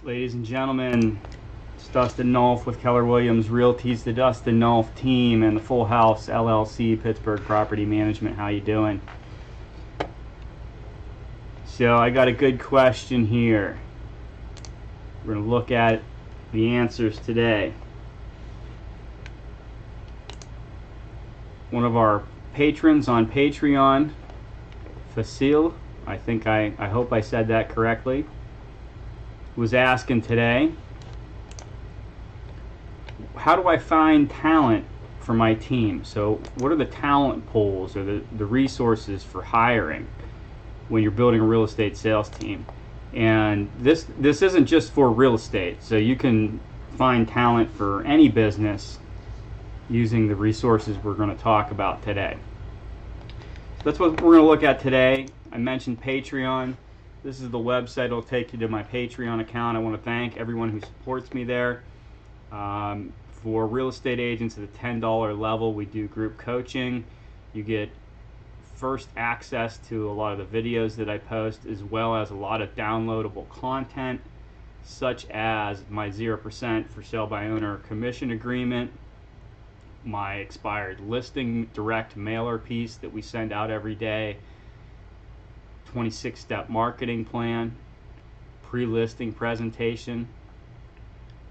Ladies and gentlemen, it's Dustin Nulf with Keller Williams Realty's the Dustin Nulf team and the Full House LLC Pittsburgh Property Management. How you doing? So I got a good question here. We're going to look at the answers today. One of our patrons on Patreon, Facile, I hope I said that correctly, was asking today, how do I find talent for my team? So what are the talent pools or the resources for hiring when you're building a real estate sales team? And this isn't just for real estate, so you can find talent for any business using the resources we're going to talk about today. So that's what we're going to look at today. I mentioned Patreon. This is the website. It'll take you to my Patreon account. I want to thank everyone who supports me there. For real estate agents at the $10 level, we do group coaching. You get first access to a lot of the videos that I post, as well as a lot of downloadable content, such as my 0% for sale by owner commission agreement, my expired listing direct mailer piece that we send out every day, 26-step marketing plan, pre-listing presentation,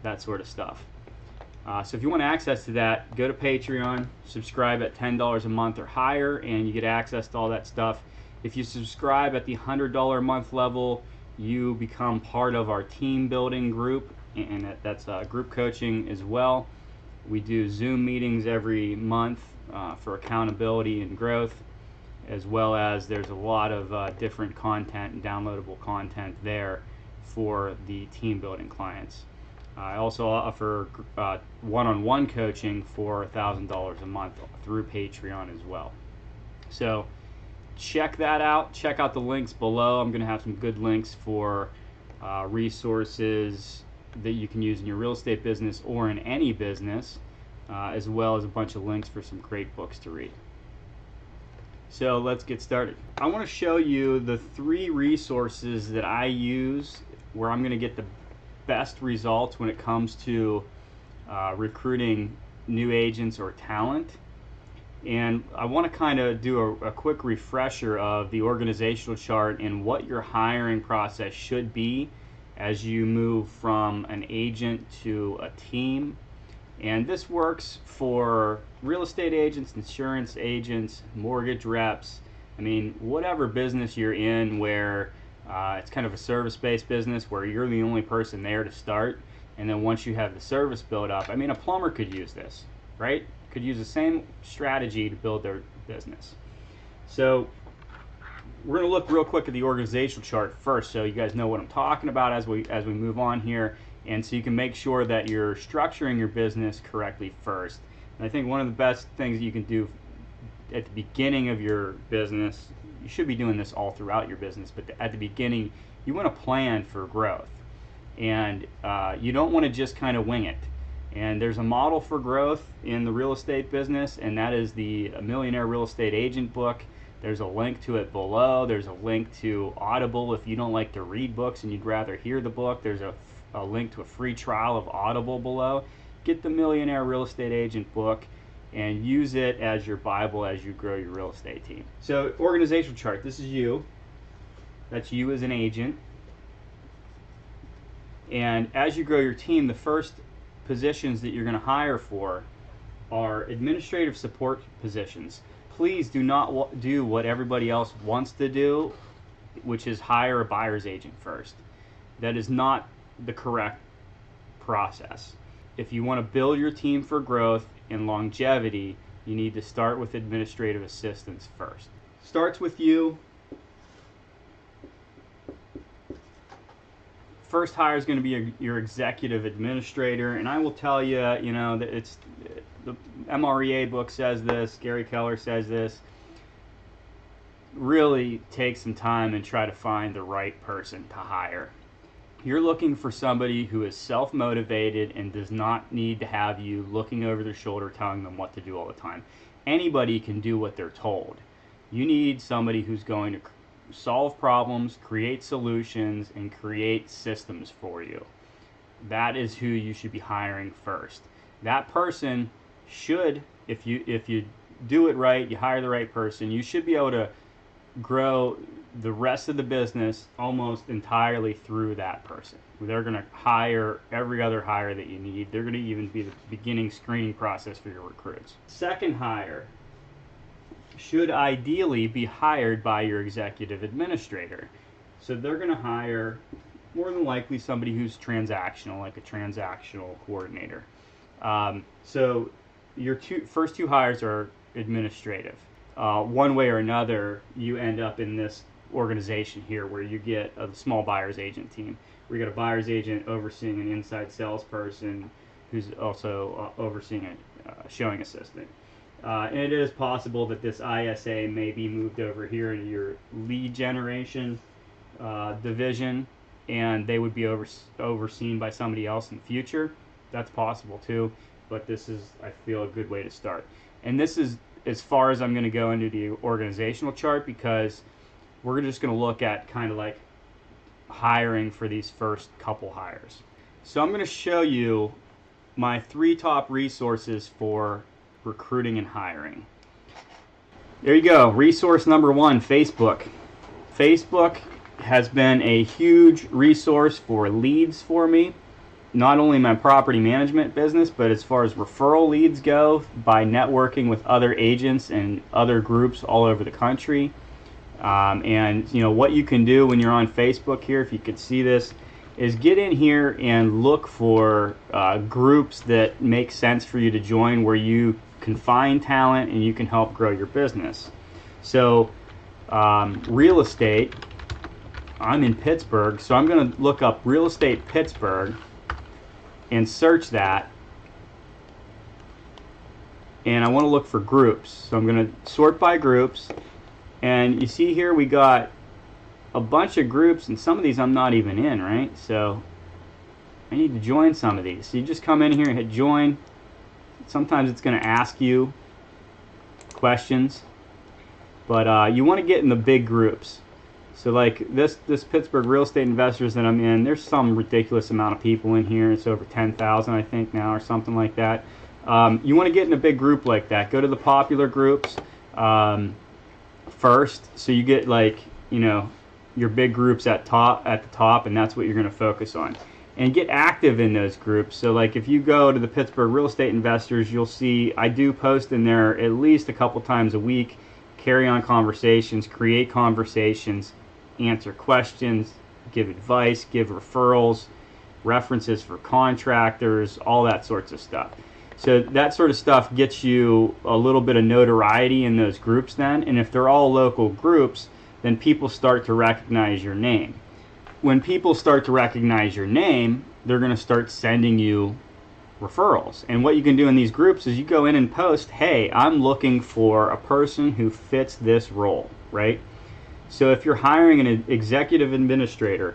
that sort of stuff. So if you want access to that, go to Patreon, subscribe at $10 a month or higher, and you get access to all that stuff. If you subscribe at the $100 a month level, you become part of our team building group, and that's group coaching as well. We do Zoom meetings every month for accountability and growth, as well as there's a lot of different content and downloadable content there for the team building clients. I also offer one-on-one coaching for $1,000 a month through Patreon as well. So check that out. Check out the links below. I'm going to have some good links for resources that you can use in your real estate business or in any business, as well as a bunch of links for some great books to read. So let's get started. I want to show you the 3 resources that I use where I'm going to get the best results when it comes to recruiting new agents or talent. And I want to kind of do a quick refresher of the organizational chart and what your hiring process should be as you move from an agent to a team. And this works for real estate agents, insurance agents, mortgage reps. I mean, whatever business you're in where it's kind of a service-based business where you're the only person there to start, and then once you have the service built up, I mean, a plumber could use this, right? Could use the same strategy to build their business. So we're going to look real quick at the organizational chart first, so you guys know what I'm talking about as we move on here, and so you can make sure that you're structuring your business correctly first. And I think one of the best things you can do at the beginning of your business, you should be doing this all throughout your business, but at the beginning, you want to plan for growth. And you don't want to just kind of wing it. And there's a model for growth in the real estate business, and that is the Millionaire Real Estate Agent book. There's a link to it below. There's a link to Audible if you don't like to read books and you'd rather hear the book. There's a link to a free trial of Audible below. Get the Millionaire Real Estate Agent book and use it as your Bible as you grow your real estate team. So organizational chart, this is you. That's you as an agent. And as you grow your team, the first positions that you're going to hire for are administrative support positions. Please do not do what everybody else wants to do, which is hire a buyer's agent first. That is not the correct process. If you want to build your team for growth and longevity, you need to start with administrative assistants first. Starts with you. First hire is going to be your executive administrator, and I will tell you, you know, that it's the MREA book says this, Gary Keller says this. Really take some time and try to find the right person to hire. You're looking for somebody who is self-motivated and does not need to have you looking over their shoulder telling them what to do all the time. Anybody can do what they're told. You need somebody who's going to solve problems, create solutions, and create systems for you. That is who you should be hiring first. That person should, if you do it right, you hire the right person, you should be able to grow the rest of the business almost entirely through that person. They're going to hire every other hire that you need. They're going to even be the beginning screening process for your recruits. Second hire should ideally be hired by your executive administrator. So they're going to hire more than likely somebody who's transactional, like a transactional coordinator. So your first two hires are administrative. One way or another, you end up in this organization here where you get a small buyer's agent team. We got a buyer's agent overseeing an inside salesperson who's also overseeing a showing assistant. And it is possible that this ISA may be moved over here into your lead generation division, and they would be overseen by somebody else in the future. That's possible too, but this is, I feel, a good way to start. And this is as far as I'm going to go into the organizational chart, because we're just going to look at kind of like hiring for these first couple hires. So I'm going to show you my 3 top resources for recruiting and hiring. There you go. Resource number 1, Facebook. Facebook has been a huge resource for leads for me. Not only my property management business, but as far as referral leads go, by networking with other agents and other groups all over the country. And you know what you can do when you're on Facebook here, if you could see this, is get in here and look for groups that make sense for you to join, where you can find talent and you can help grow your business. So real estate, I'm in Pittsburgh, so I'm going to look up real estate Pittsburgh and search that, and I want to look for groups. So I'm going to sort by groups, and you see here we got a bunch of groups, and some of these I'm not even in, right? So I need to join some of these. So you just come in here and hit join. Sometimes it's going to ask you questions, but you want to get in the big groups. So like this Pittsburgh real estate investors that I'm in, there's some ridiculous amount of people in here. It's over 10,000 I think now, or something like that. You want to get in a big group like that. Go to the popular groups first, so you get, like, you know, your big groups at the top, and that's what you're going to focus on. And get active in those groups. So like if you go to the Pittsburgh real estate investors, you'll see I do post in there at least a couple times a week. Carry on conversations, create conversations, answer questions, give advice, give referrals, references for contractors, all that sorts of stuff. So that sort of stuff gets you a little bit of notoriety in those groups then, and if they're all local groups, then people start to recognize your name. When people start to recognize your name, they're going to start sending you referrals. And what you can do in these groups is you go in and post, hey, I'm looking for a person who fits this role, right? So if you're hiring an executive administrator,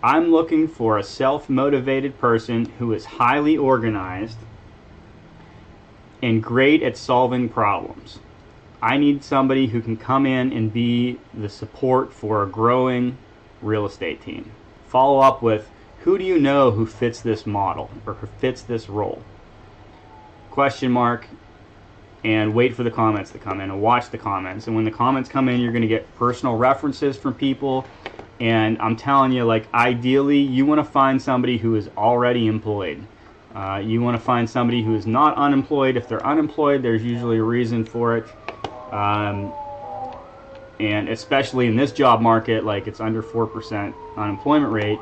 I'm looking for a self-motivated person who is highly organized and great at solving problems. I need somebody who can come in and be the support for a growing real estate team. Follow up with, who do you know who fits this model or who fits this role? Question mark, and wait for the comments to come in and watch the comments. And when the comments come in, you're going to get personal references from people. And I'm telling you, like, ideally, you want to find somebody who is already employed. You want to find somebody who is not unemployed. If they're unemployed, there's usually a reason for it. And especially in this job market, like it's under 4% unemployment rate.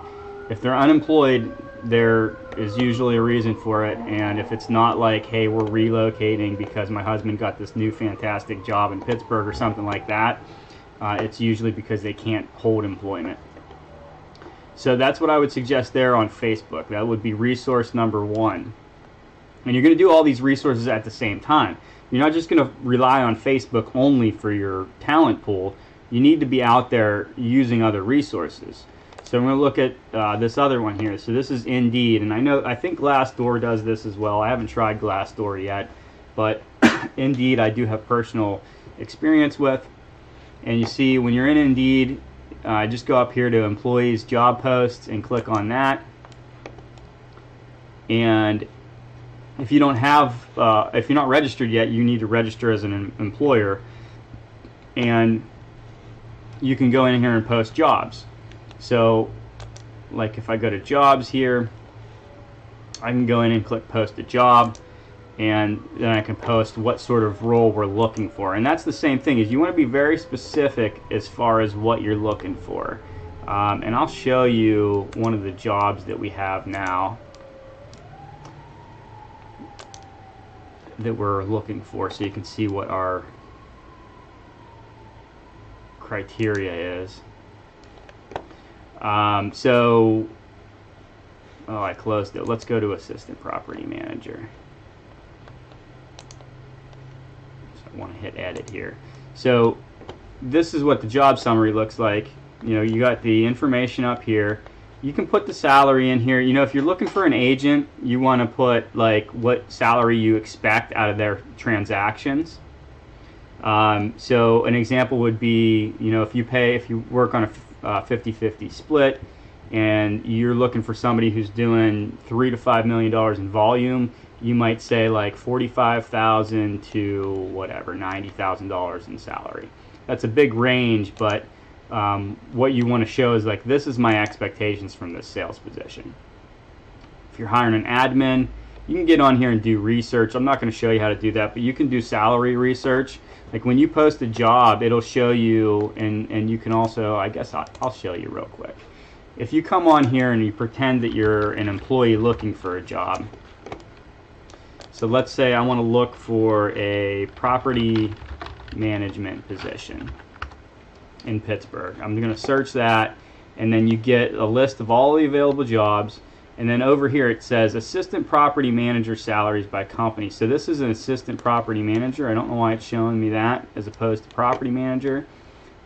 If they're unemployed, there is usually a reason for it. And if it's not like, hey, we're relocating because my husband got this new fantastic job in Pittsburgh or something like that, it's usually because they can't hold employment. So that's what I would suggest there on Facebook. That would be resource number 1. And you're going to do all these resources at the same time. You're not just going to rely on Facebook only for your talent pool. You need to be out there using other resources. So I'm going to look at this other one here. So this is Indeed, and I think Glassdoor does this as well. I haven't tried Glassdoor yet, but Indeed I do have personal experience with. and you see when you're in Indeed, just go up here to Employees Job Posts and click on that. And if you don't have, if you're not registered yet, you need to register as an employer, and you can go in here and post jobs. So like if I go to jobs here, I can go in and click post a job, and then I can post what sort of role we're looking for. And that's the same thing, is you want to be very specific as far as what you're looking for. And I'll show you one of the jobs that we have now that we're looking for, so you can see what our criteria is. So I closed it. Let's go to Assistant Property Manager. So I want to hit edit here. So this is what the job summary looks like. You got the information up here. You can put the salary in here. If you're looking for an agent, you want to put like what salary you expect out of their transactions. So an example would be, if you work on a 50-50 split, and you're looking for somebody who's doing $3 to $5 million in volume, you might say like $45,000 to whatever, $90,000 in salary. That's a big range, but what you want to show is like, this is my expectations from this sales position. If you're hiring an admin, you can get on here and do research. I'm not going to show you how to do that, but you can do salary research. Like when you post a job, it'll show you, and you can also, I guess I'll show you real quick. If you come on here and you pretend that you're an employee looking for a job, so let's say I want to look for a property management position in Pittsburgh. I'm going to search that, and then you get a list of all the available jobs, and then over here it says Assistant Property Manager salaries by company. So this is an Assistant Property Manager. I don't know why it's showing me that as opposed to Property Manager,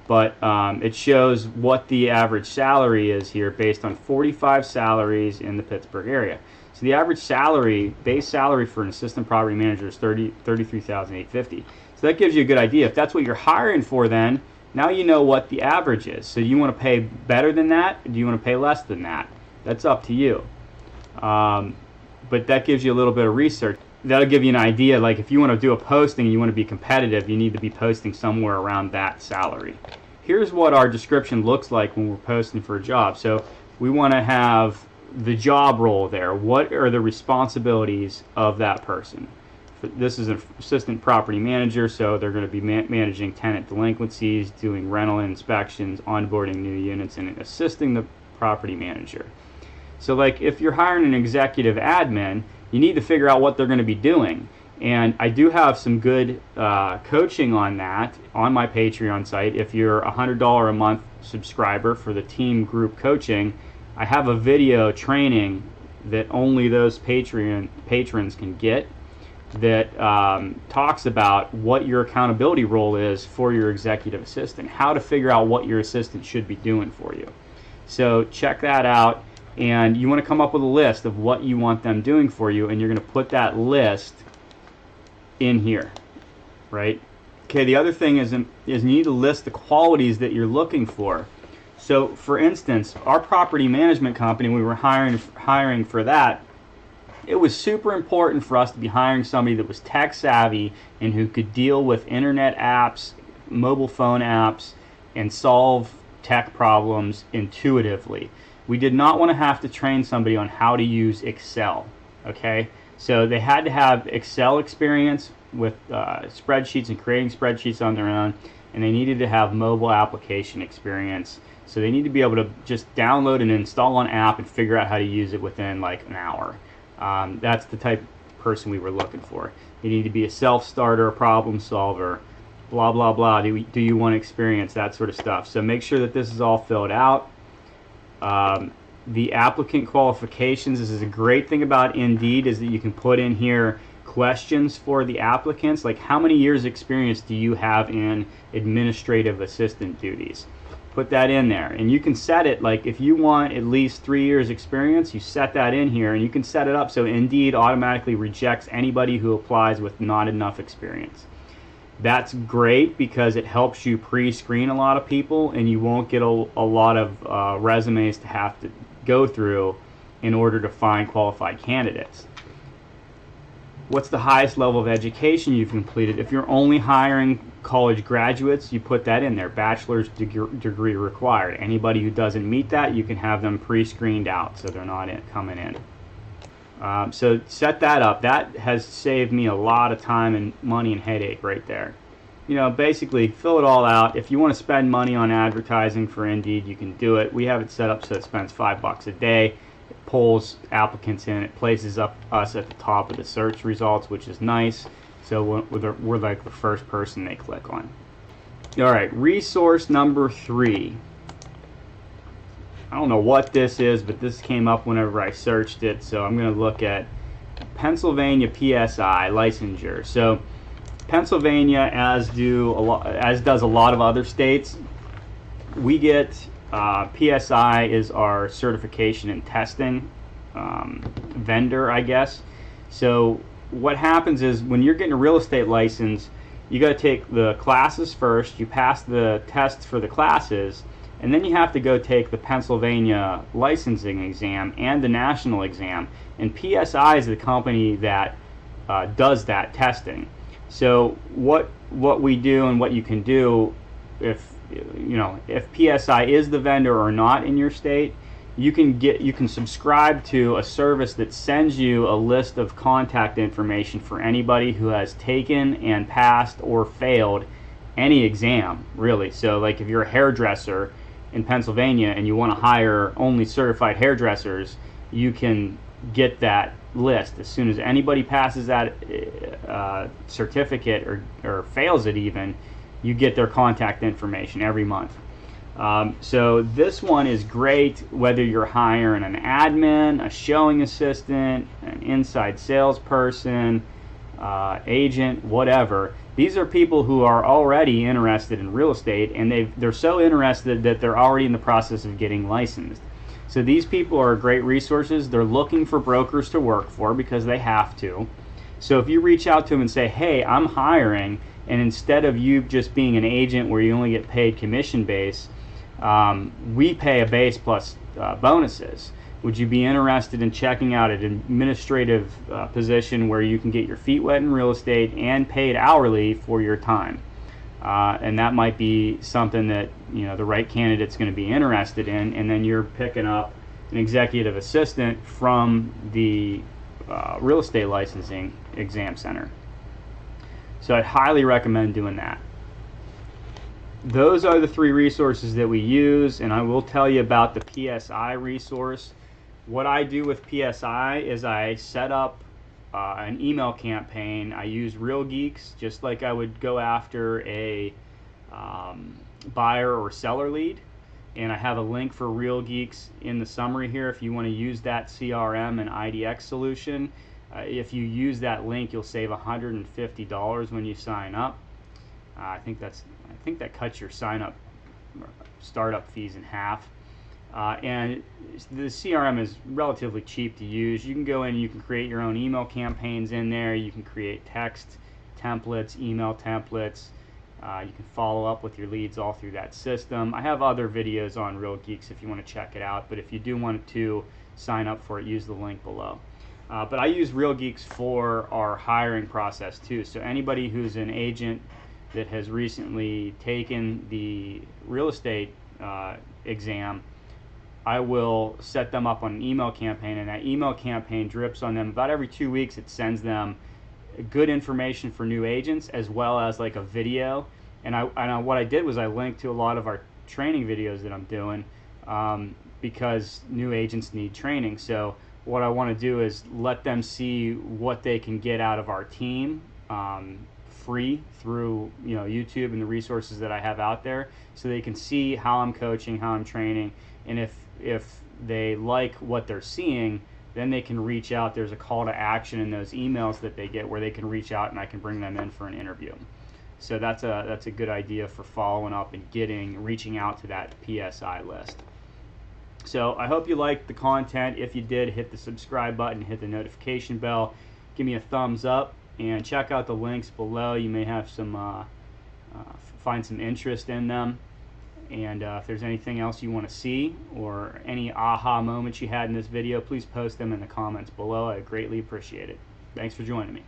but it shows what the average salary is here based on 45 salaries in the Pittsburgh area. So the average salary, base salary for an Assistant Property Manager is $33,850. So that gives you a good idea. If that's what you're hiring for, then now you know what the average is. So do you want to pay better than that, or do you want to pay less than that? That's up to you. But that gives you a little bit of research. That'll give you an idea, like if you want to do a posting and you want to be competitive, you need to be posting somewhere around that salary. Here's what our description looks like when we're posting for a job. So we want to have the job role there. What are the responsibilities of that person? This is an Assistant Property Manager, so they're going to be managing tenant delinquencies, doing rental inspections, onboarding new units, and assisting the property manager. So like if you're hiring an executive admin, you need to figure out what they're going to be doing. And I do have some good coaching on that on my Patreon site. If you're a $100 a month subscriber for the team group coaching, I have a video training that only those patrons can get that talks about what your accountability role is for your executive assistant, how to figure out what your assistant should be doing for you. So check that out, and you want to come up with a list of what you want them doing for you, and you're going to put that list in here, right? Okay, the other thing is you need to list the qualities that you're looking for. So for instance, our property management company, we were hiring for that. It was super important for us to be hiring somebody that was tech savvy and who could deal with internet apps, mobile phone apps, and solve tech problems intuitively. We did not want to have to train somebody on how to use Excel, okay? So they had to have Excel experience with spreadsheets and creating spreadsheets on their own, and they needed to have mobile application experience. So they need to be able to just download and install an app and figure out how to use it within like an hour. That's the type of person we were looking for. You need to be a self-starter, a problem solver, blah, blah, blah. Do you want experience? That sort of stuff. So make sure that this is all filled out. The applicant qualifications, this is a great thing about Indeed, is that you can put in here questions for the applicants, like how many years experience do you have in administrative assistant duties? Put that in there, and you can set it, like if you want at least 3 years experience, you set that in here, and you can set it up so Indeed automatically rejects anybody who applies with not enough experience. That's great because it helps you pre-screen a lot of people, and you won't get a lot of resumes to have to go through in order to find qualified candidates. What's the highest level of education you've completed? If you're only hiring college graduates, you put that in there, bachelor's degree required. Anybody who doesn't meet that, you can have them pre-screened out so they're not coming in. So set that up. That has saved me a lot of time and money and headache right there. You know, basically fill it all out. If you want to spend money on advertising for Indeed, you can do it. We have it set up so it spends $5 a day. It pulls applicants in. It places us at the top of the search results, which is nice. So we're like the first person they click on. All right, resource number 3. I don't know what this is, but this came up whenever I searched it, so I'm going to look at Pennsylvania PSI licensure. So Pennsylvania, as does a lot of other states, we get PSI is our certification and testing vendor, I guess. So what happens is when you're getting a real estate license, you got to take the classes first. You pass the tests for the classes, and then you have to go take the Pennsylvania licensing exam and the national exam. And PSI is the company that does that testing. So what we do and what you can do, if PSI is the vendor or not in your state, you can subscribe to a service that sends you a list of contact information for anybody who has taken and passed or failed any exam, really. So like if you're a hairdresser in Pennsylvania and you want to hire only certified hairdressers, you can get that list. As soon as anybody passes that certificate or fails it even, you get their contact information every month. So this one is great whether you're hiring an admin, a showing assistant, an inside salesperson, agent, whatever. These are people who are already interested in real estate, and they're so interested that they're already in the process of getting licensed. So these people are great resources. They're looking for brokers to work for because they have to. So if you reach out to them and say, hey, I'm hiring, and instead of you just being an agent where you only get paid commission base, we pay a base plus bonuses. Would you be interested in checking out an administrative position where you can get your feet wet in real estate and paid hourly for your time? And that might be something that the right candidate's going to be interested in, and then you're picking up an executive assistant from the real estate licensing exam center. So I'd highly recommend doing that. Those are the 3 resources that we use, and I will tell you about the PSI resource. What I do with PSI is I set up an email campaign. I use Real Geeks just like I would go after a buyer or seller lead, and I have a link for Real Geeks in the summary here if you want to use that CRM and IDX solution. If you use that link, you'll save $150 when you sign up. I think that cuts your startup fees in half. And the CRM is relatively cheap to use. You can go in and you can create your own email campaigns in there. You can create text templates, email templates. You can follow up with your leads all through that system. I have other videos on Real Geeks if you want to check it out, but if you do want to sign up for it, use the link below. But I use Real Geeks for our hiring process too. So anybody who's an agent that has recently taken the real estate exam, I will set them up on an email campaign, and that email campaign drips on them about every 2 weeks. It sends them good information for new agents as well as like a video. And what I did was I linked to a lot of our training videos that I'm doing because new agents need training. So what I want to do is let them see what they can get out of our team free through YouTube and the resources that I have out there, so they can see how I'm coaching, how I'm training, and if they like what they're seeing, then they can reach out. There's a call to action in those emails that they get where they can reach out and I can bring them in for an interview. So that's a good idea for following up and reaching out to that PSI list. So I hope you liked the content. If you did, hit the subscribe button, hit the notification bell, give me a thumbs up, and check out the links below. You may have some find some interest in them, and if there's anything else you want to see or any aha moments you had in this video, please post them in the comments below. I greatly appreciate it. Thanks for joining me.